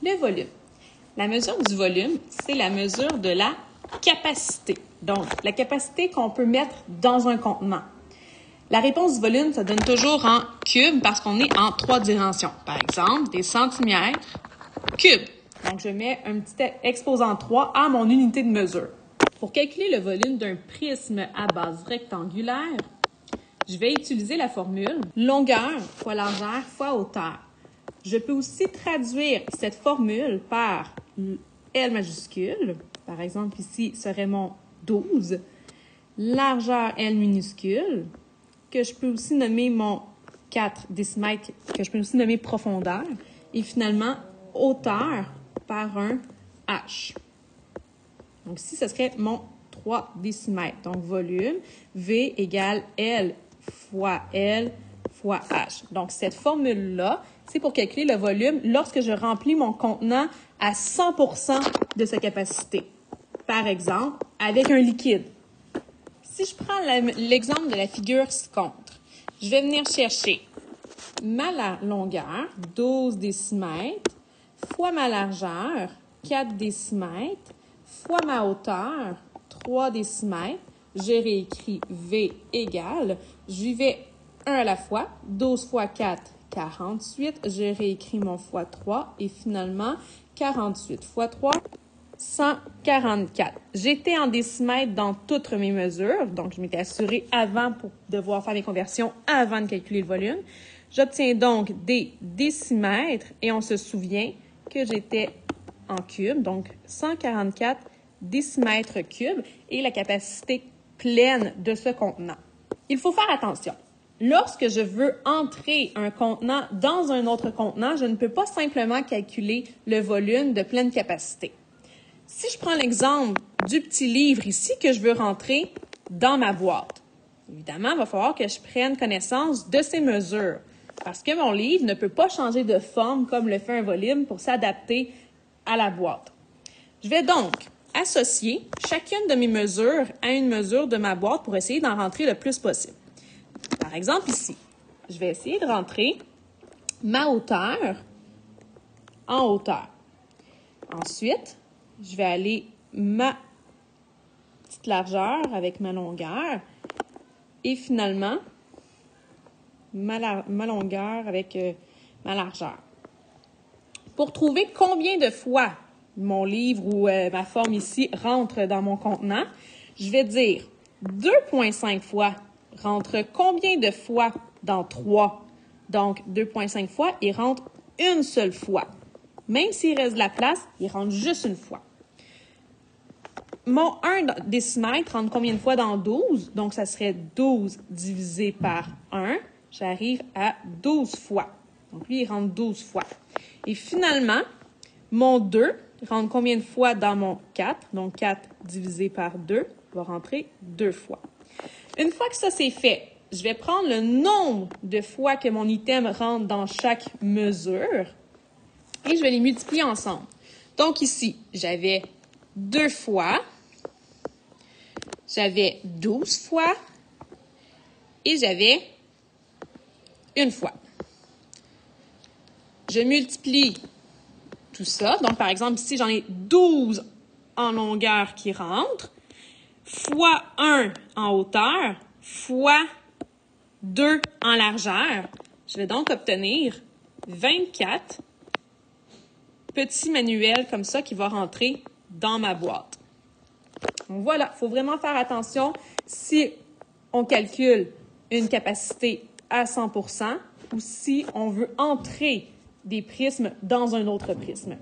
Le volume. La mesure du volume, c'est la mesure de la capacité. Donc, la capacité qu'on peut mettre dans un contenant. La réponse du volume, ça donne toujours en cubes parce qu'on est en 3 dimensions. Par exemple, des centimètres cubes. Donc, je mets un petit exposant 3 à mon unité de mesure. Pour calculer le volume d'un prisme à base rectangulaire, je vais utiliser la formule longueur fois largeur fois hauteur. Je peux aussi traduire cette formule par L majuscule. Par exemple, ici serait mon 12. Largeur L minuscule, que je peux aussi nommer mon 4 décimètres, que je peux aussi nommer profondeur. Et finalement, hauteur par un H. Donc ici, ce serait mon 3 décimètres. Donc volume, V égale L fois L fois H. Donc cette formule-là, c'est pour calculer le volume lorsque je remplis mon contenant à 100% de sa capacité. Par exemple, avec un liquide. Si je prends l'exemple de la figure ci-contre, je vais venir chercher ma longueur, 12 décimètres, fois ma largeur, 4 décimètres, fois ma hauteur, 3 décimètres. Je réécris V égale, j'y vais 1 à la fois, 12 fois 4, 48. Je réécris mon fois 3 et finalement, 48 fois 3, 144. J'étais en décimètres dans toutes mes mesures, donc je m'étais assurée avant pour devoir faire mes conversions avant de calculer le volume. J'obtiens donc des décimètres et on se souvient que j'étais en cubes, donc 144 décimètres cubes et la capacité pleine de ce contenant. Il faut faire attention. Lorsque je veux entrer un contenant dans un autre contenant, je ne peux pas simplement calculer le volume de pleine capacité. Si je prends l'exemple du petit livre ici que je veux rentrer dans ma boîte, évidemment, il va falloir que je prenne connaissance de ces mesures parce que mon livre ne peut pas changer de forme comme le fait un volume pour s'adapter à la boîte. Je vais donc associer chacune de mes mesures à une mesure de ma boîte pour essayer d'en rentrer le plus possible. Par exemple, ici, je vais essayer de rentrer ma hauteur en hauteur. Ensuite, je vais aller ma petite largeur avec ma longueur et finalement ma longueur avec ma largeur. Pour trouver combien de fois mon livre ou ma forme ici rentre dans mon contenant, je vais dire 2,5 fois rentre combien de fois dans 3? Donc, 2,5 fois, il rentre une seule fois. Même s'il reste de la place, il rentre juste une fois. Mon 1 décimètre rentre combien de fois dans 12? Donc, ça serait 12 divisé par 1. J'arrive à 12 fois. Donc, lui, il rentre 12 fois. Et finalement, mon 2 rentre combien de fois dans mon 4? Donc, 4 divisé par 2 va rentrer 2 fois. Une fois que ça c'est fait, je vais prendre le nombre de fois que mon item rentre dans chaque mesure et je vais les multiplier ensemble. Donc ici, j'avais 2 fois, j'avais 12 fois et j'avais 1 fois. Je multiplie tout ça. Donc, par exemple, ici, j'en ai 12 en longueur qui rentrent, fois 1 en hauteur, fois 2 en largeur. Je vais donc obtenir 24 petits manuels comme ça qui vont rentrer dans ma boîte. Donc voilà, il faut vraiment faire attention si on calcule une capacité à 100% ou si on veut entrer des prismes dans un autre prisme.